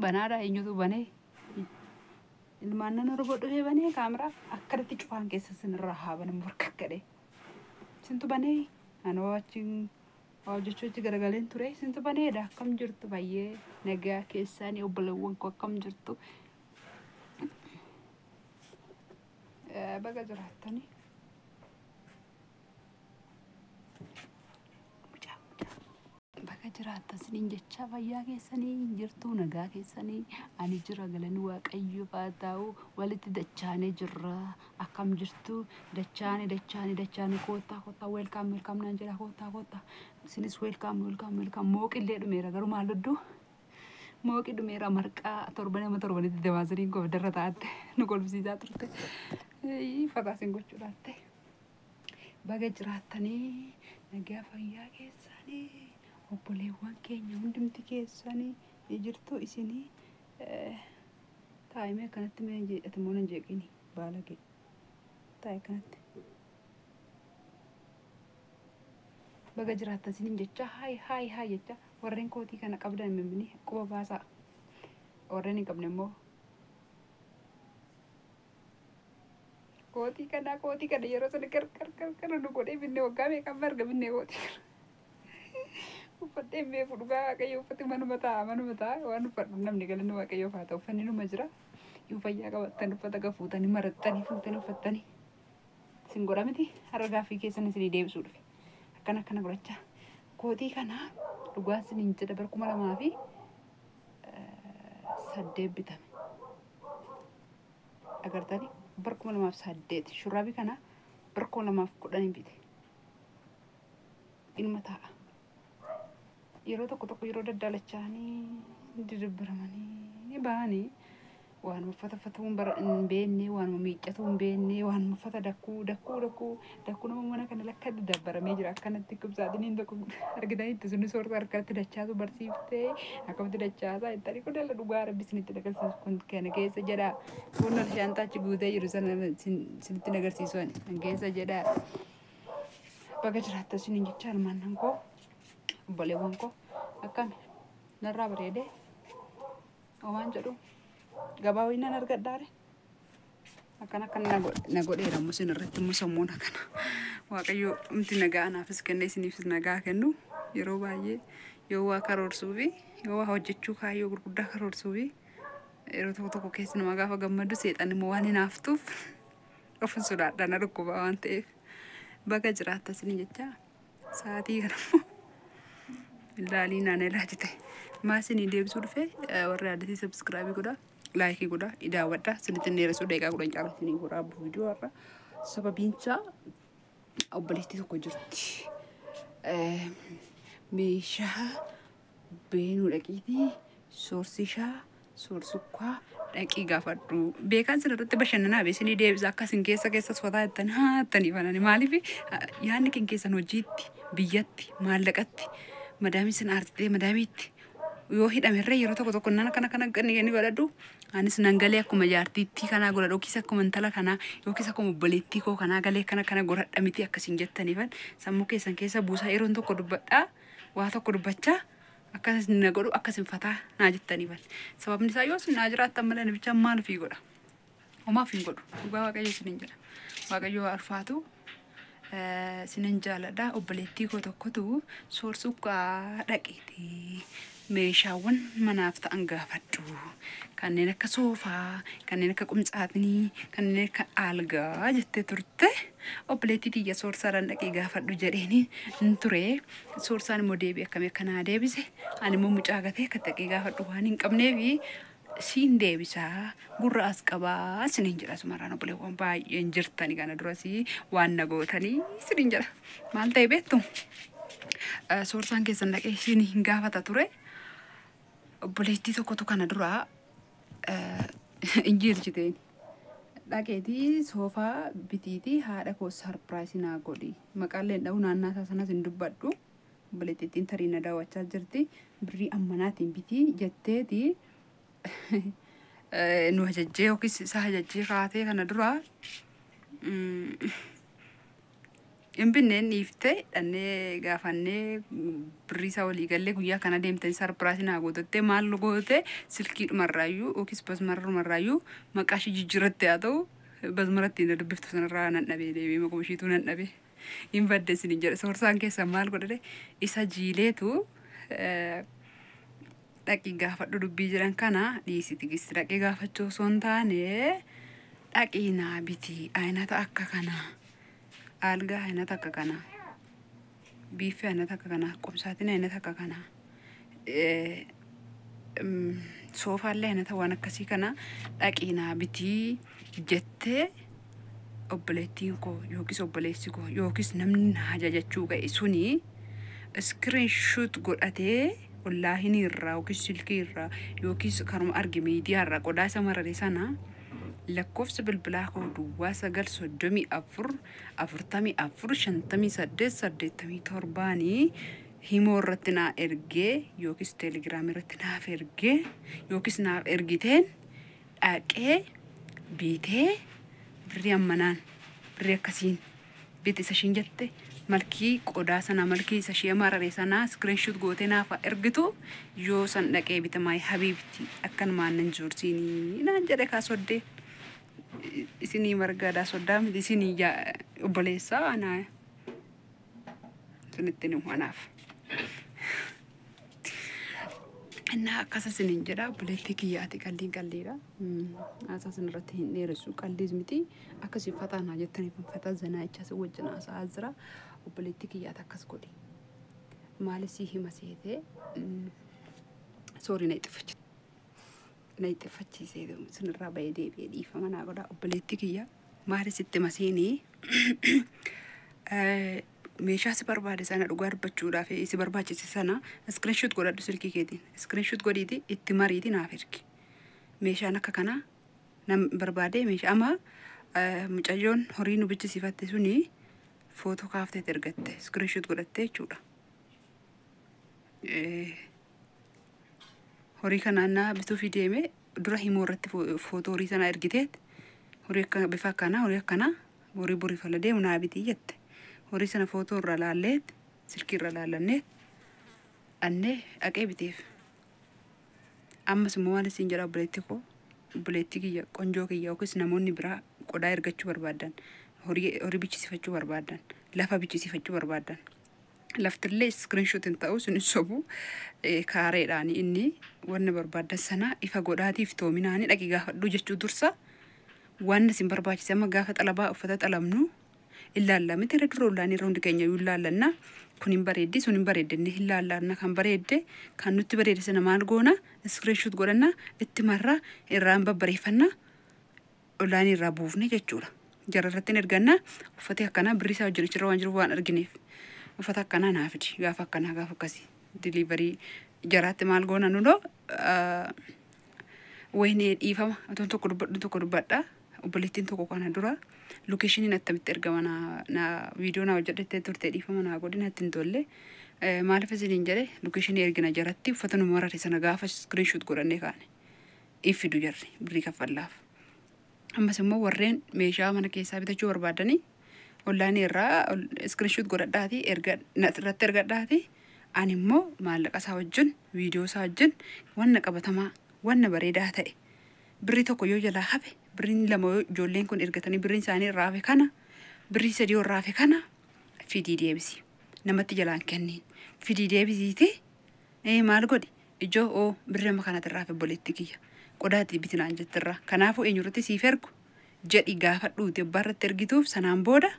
banaadha eenyutu banee ilmaan nan rogo dhufee banee kaameraa akkatti cufaan keessa sinirraa haa banamu barkakkadhe sintu banee anoo achiin hojjechuutti garagaleen ture sintu baneedha akkam jirtu baay'ee nagaa keessaanii obboleewwan koo akkam jirtu baga jiraattanii baga jiraattasiniin jecha fayyaa keessanii jirtu nagaa keessanii ani jira galanii waaqayyo baataa'u walitti dachaanee jirra akkam jirtu dachaane koottaa welcome naan jedha koottaa sinis welcome mooqillee dhumeera garuu maal duddu mooqi dhumeera marqaa torbanitti dabaasaniin koo darra taate nu kolfisiisaa turte fakaasin gochuudhaatte baga jiraattanii nagaa fayyaa keessanii obboleewwan keenya hundumti keessanii jirtu isinii taa'imee akkanatti mee jedhate moo nan jeeqini baalagee taa'e kanatti baga jiraattan isiniin jecha haay jecha warreen kootii kana qabdan mimmini quba baasaa warreen hin qabne immoo kootii kana yeroo sana gargar nu godhee binnee waggaa meeqan marga binnee kootii uffadhee beeku dhugaa waaqayyo uffate manuma ta'a waan uffadhu namni galanni waaqayyoof haa ta'u uffanni numa jira yoo fayyaa qabattan uffata gafuutanii marattanii fuutanii uffattanii sin godha miti har'a gaaffii keessan isinii deebisuu dhufe akkana godhachaa kootii kana dhugaa isiniin jedha bara 2008 bitame agartanii bara 2008 shurraabii kana bara 2010 bite ilma ta'a yeroo tokko yeroo daddalachaanii didibbiramanii bahanii waan uffata bara hin beekne waan miiccatu hin beekne waan uffata dakkuu nama mana kana lakka didabbaramee jira akkanatti kubsaatiniin tokko argitanitti sunni soorata harkatti dachaatu barsiiftee akkamitti dachaasaa ittanii kun dhala dhugaa rabbisinitti agarsiisu kun kana keessa jedhaa kun shaantaachi guutee jiru sana sinitti agarsiisu keessa jedhaa baga jiraatta isiniin jechaa ilmaan koo obboleewwan koo akkami narraa bareede waan jedhu gabaawinaan argadhaare akkana na godheera musin irratti immoo sammuun akkana waaqayyo umti nagaa anaafis kenne isiniifis nagaa kennu yeroo baay'ee yoo waa karoorsuu fi yoo waa hojjechuu kaayyoo gurguddaa karoorsuu fi yeroo tokko keessa nama gaafa gammadu seexan immoo waan hinaaftuuf ofin sodaadhaan dhukkuba waan ta'eef baga jiraatta isiniin jecha sa'aatii kanammoo ilaalii naan ilaajite maasinii deebisuu dhufe warra addatti subscribe godha like godha daawwadha sinitti neeresuu deeqaa godhan caalatti godha viidiyoo warra sababiinsa obboleettii tokko jirti meeshaa beenuu dhaqiitii soorsishaa soorsukkaa dhaqii gaafadhu beekaan sirriitti bashannanaa beesinii deebisa akkasin keessa sotaa jettan haattanii fanani maaliif yaadni keessan hojiitti biyyatti maallaqatti madami sin artite madamitti yoo hidhamerre yeroo tokko kana ganni godhadhu anis nangalee akkuma jaartiitti kana godhadhu yookiis akkuma intala kana yookiis akkuma obboleettii koo kana galee kana godhadha miti akkasiin jettaniifan sammuu keessan keessa buusaa yeroon tokko dubbadhaa waa tokko dubbachaa akkasin na godhu akkasin fataa naa jettaniifan sababni isaa yoo sin naa jiraattan malee namicha maal fi godha homaaf hin godhu dhugaa waaqayyo sinin jedha waaqayyo arfaatu sinin jaaladha obboleettii koo tokkotu soorsukkaa dhaqeeti meeshaawwan manaaf ta'an gaafadhu kanneen akka soofaa kanneen akka qumxaatinii kanneen akka algaa jettee turte obboleettii tiyya soorsaadhaan dhaqee gaafadhu jedheeni ture soorsaan immoo deebii akkamii akkanaa deebise ani immoo mucaa gatee akka dhaqee gaafadhu waan hin qabneefi siin deebisaa gurra as qabaa sinin jedha sumarraan obboleewwan baay'een jirtani kana durasii waan nagootanii sinin jedha maal ta'e beektu soorsaan keessan dhaqee siin hin gaafata ture obboleettii tokkotu kana duraa injirjiteen dhaqeetii soofaa bitiitii haadha koo sarpiraayisii naa godhi maqaaleen dha'u naannaa sanas hin dubbadhu obboleettiin tarii na daawwachaa jirti birrii ammanaatiin bitii jetteetii nu hajajjee yookiis isa hajajjee kaatee kana dura in binneen dhiifte dhannee gaafannee birrii isaa walii gallee guyyaa kana deemtanii sarpiraasii naa gootatte maal goote silkiidhumarraayyuu yookiis basmarrumarraayyuu maqaa ishii jijjiirratte haa ta'u basmaratti na dubbiftu sanarraa nan dhabee deebi'ee maquma ishiituu nan dhabee hin baddeessin hin jedhe soorsaan keessa maal godhate isa jiileetu dhaqii gaafadhu dubbii jiran kana dhiisiti gisi dhaqii gaafachuu osoo hin taane dhaqii naa biti aynata akka kana algaa aynata akka kana biiffee aynata akka kana qubsaatiin aynata akka kana soofaallee aynata waan akkasii kana dhaqii naa biti jettee obboleettiin koo yookiis obboleessi koo yookiis namni na ajajachuu ga'e suni screenshot godhatee wallahi ni irraa yookiis silkii irraa yookiis karuma arge miidiyaa irraa qodaa isa marare sana lakkoofsa bilbilaa koo duwwaa 934 himoo irratti naa ergee yookiis teelegiraamii irratti naaf ergee yookiis naaf ergiteen dhaqee biitee birrii ammanaan birrii akkasiin biite isa ishiin jette malkii qodaa sana malkii isa ishee marare sana screenshot gootee naaf ergitu yoo san dhaqee bita maay habiibti akkan maannan joorsiinii naan jedhe kaasoddee isinii margaadhaa soddaa miti isinii obboleessaa anaa sinitti ni wanaaf እና አካሳስን እንጀራ ፖለቲክ ያቲ ቀልዲራ አሳስን ረተ ሄነረሱ ቀልዲዝ ሚቲ አከሲ ፈታና ጀተኒ ፈታ ዘና እቻስ ወጭና አሳዝራ ፖለቲክ ያታ አከስኮዲ ማለሲ ሂመሴቴ ሶሪ ናይ ጥፈች ሲሄዱ ስንራ ባይዴ ቢዲ ፈመና ጎዳ ፖለቲክ ያ ማለሲት መሲኒ meeshaa si barbaade sana dhugaa dubbachuudhaaf si barbaachise sana screenshot godhadhu silkii keetiin screenshot godhiiti itti mariiti naaf ergi meeshaan akka kana nam barbaade meeshaa ama mucayyoon horii nu bichisiifatte suni footoo kaaftee ergatte screenshot godhatte jechuudha horii kana bituu fi deeme dura himoo irratti footoo horii sana ergiteet horii akka bifa kana horii akkana horii borii fala deemu naa biti jette horii sana footoo irra laalleet silkii irra laallanneet annee dhaqee biteef ammas immoo waan isin jedha obboleettii kiyya qonjoo kiyya yookiis namoonni biraa qodaa ergachuu barbaadan horii bichisiifachuu barbaadan lafa bichisiifachuu barbaadan laftillee screenshot hin ta'u sun sobu kaareedhaan inni wanna barbaadan sana ifa godhaatiif toominaani dhaqii gaafadhu jechuu dursa waan isin barbaachise amma gaafa xalabaa uffata xalamnu illalla miti redurollaan irra hundi keenya illaallanna kun hin bareeddi sun hin bareeddi illaallanna kan bareedde kan nutti bareedde sana maal goona screenshot godhanna itti marra irraan babbareeffanna ollaan irraa buufne jechuudha jararratti erganna uffata akkana birrii isaa wajjin irra waan jiru waan argineef uffata akkana naafidi gaafa akkana gaafa akkasi delivery jaraatti maal goona nuno wayne dhiifama aton tokko dubbadha obboleettiin tokko kana dura location attamitti ergamana na video na hojjette turte dhiifama na godina ittiin tolle maaliif isin jedhe location ergina jaratti uffata nu marate sana gaafa screenshot godhanne kaane ifidu jarri birrii kaffallaaf ammas immoo warreen meeshaa mana keessaa bitachuu barbaadani online irraa screenshot godhadhaati irratti ergadhaati ani immoo maallaqa isaa wajjin video isaa wajjin wanna qabatamaa wanna bareedaa ta'e birrii tokko yoo jalaa hafe birriin lama ijoolleen kun ergatanii birriin isaanii raafe kana birrii sadii raafe kana fidii deebisi namatti jalaan kenniin fidii deebisiiti maal godhi ijoo birrii amma kanatti raafe boleetti kiyya qodaatti bitinaan jettirra kanaafuu eenyurratti siif ergu jedhi gaafadhuuti abbaarratti ergituuf sanaan booda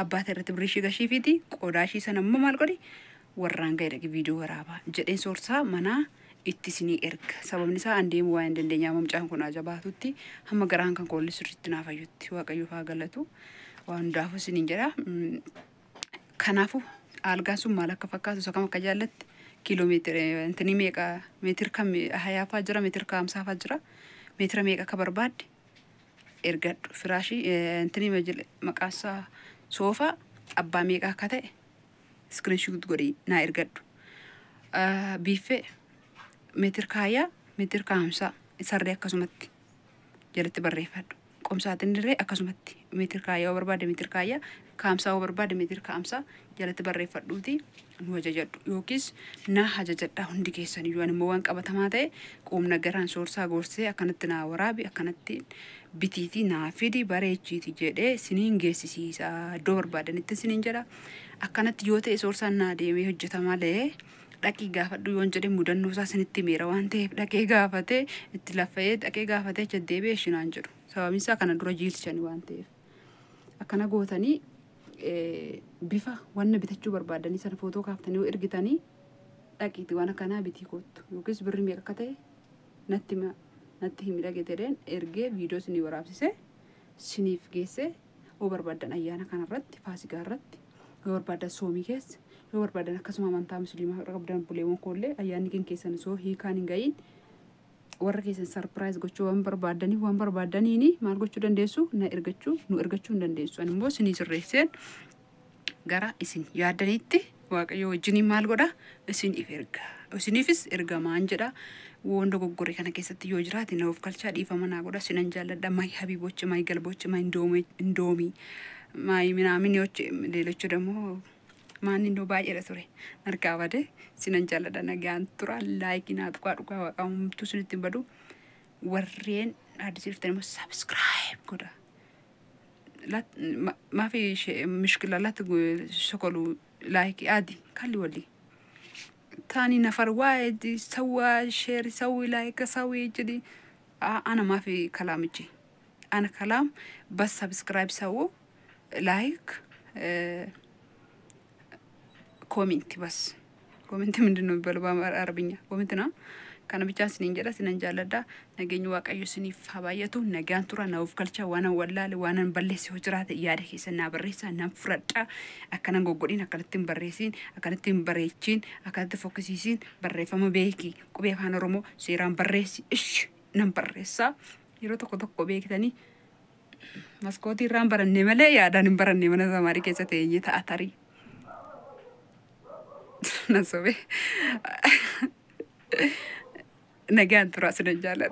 abbaata irratti birrii ishii gashii fidi qodaa ishii sana immoo maal godhi warraan ga'e viidiyoo waraabaa jedheen soorsaa manaa ittisini erga sababni isaa andeemu waa hin dandeenyaa mamcaan kun ajabaatutti hamma garaan kan koolli sirriitti naafayyutti waaqayyoo faa galatu waan daafu isiniin jedha kanaafu algaan sun maal akka fakkaatu isa kam akka jaallatti kiiloomeetira intini meeqa meetir kam hayaafaa jira meetir kaamsaafaa jira meetira meeqa akka barbaadde ergadhu firaashii intini maqaasaa soofaa abbaa meeqa akka ta'e screenshot godhi naa ergadhu biiffee meetir kaaya meetir kaamsaa isarree akkasumatti jalatti barreeffadhu qomsaatiin dirree akkasumatti meetir kaayaa yoo barbaade meetir kaayaa kaamsaa yoo barbaade meetir kaamsaa jalatti barreeffadhuuti nu ajajadhu yookiis na ajajadhaa hundi keessan iyyuu immoo waan qabatamaa ta'e qoomna garaan soorsaa gorsee akkanatti naa waraabi akkanatti bitiitii naa fidi bareechiiti jedhee siniin geessisiisa iddoo barbaadanitti siniin jedha akkanatti yoo ta'e soorsaan naa deemee hojjeta malee dhaqii gaafadhu yoon jedhe mudannoo isaa sinitti meera waan ta'eef dhaqee gaafate itti laffa'ee dhaqee gaafate achi deebi'ee shinaan jedhu sababni isaa kana dura jiilchani waan ta'eef akkana gootanii bifa wanna bitachuu barbaadanii sana footoo kaaftanii yoo ergitanii dhaqiitti waan akkanaa bitii kottu yookiis birri meeqa akka ta'e natti himi dhageetedheen ergee viidiyoo sinii waraabsise siniif geesse yoo barbaadan ayyaana kanarratti faasikaa irratti yoo barbaadan soomii keessa yoo barbaadan akkasuma amantaa musliimaa qabdan buleewwan koollee ayyaanni keessan soo hiikaan hin ga'iin warra keessan sarpiraayiz gochuu waan barbaadaniini maal gochuu dandeessu nu ergachuu hin dandeessu ani immoo isinii sirreesseen gara isin yaadanitti waaqayyo wajjiniin maal godha isiniif erga isiniifis ergamaan jedha waan dogoggore kana keessatti yoo jiraate na of kalchaa dhiifama naa godha sinan jaalladha maay habiibochi maay galbochi maay indoomii maay minaamin yochi leelochu ደግሞ ማን እንደው ባየረ ሶሬ አርጋባደ ሲነን ጃለዳ ነጋን ቱራ ላይክ ና ጥቋ ጥቋ አምቱ ስንት በዱ ወሬን አዲስ ልፍተን ሰብስክራይብ ጎዳ لا ما في مشكلة لا تقول شكلوا لايك عادي خلي ولي تاني نفر واحد سوى شير سوي لايك سوي جدي أنا ما في كلام يجي أنا كلام بس سبسكرايب سووا لايك كومنت بس كومنت من دون بالعربية كومنتنا كان بيجان سنين جلا سنين جالدا نجيني واقعي سني فبايتو نجان ترى نوف كلشة وانا ولا وانا نبلس هجرات يارك سنة بريسة نفرطة أكنا نقولين أكلتين بريسين أكلتين بريتين أكلت فوكسيسين بري فما بيكي كوبي فانا رومو سيران بريسي إيش نمبريسا يرو تكو بيكي تاني مسكوتي رام برني ملا يا دان برني منا زماري كيسة تيجي تأثري نسوي نجان ترى سنجالنا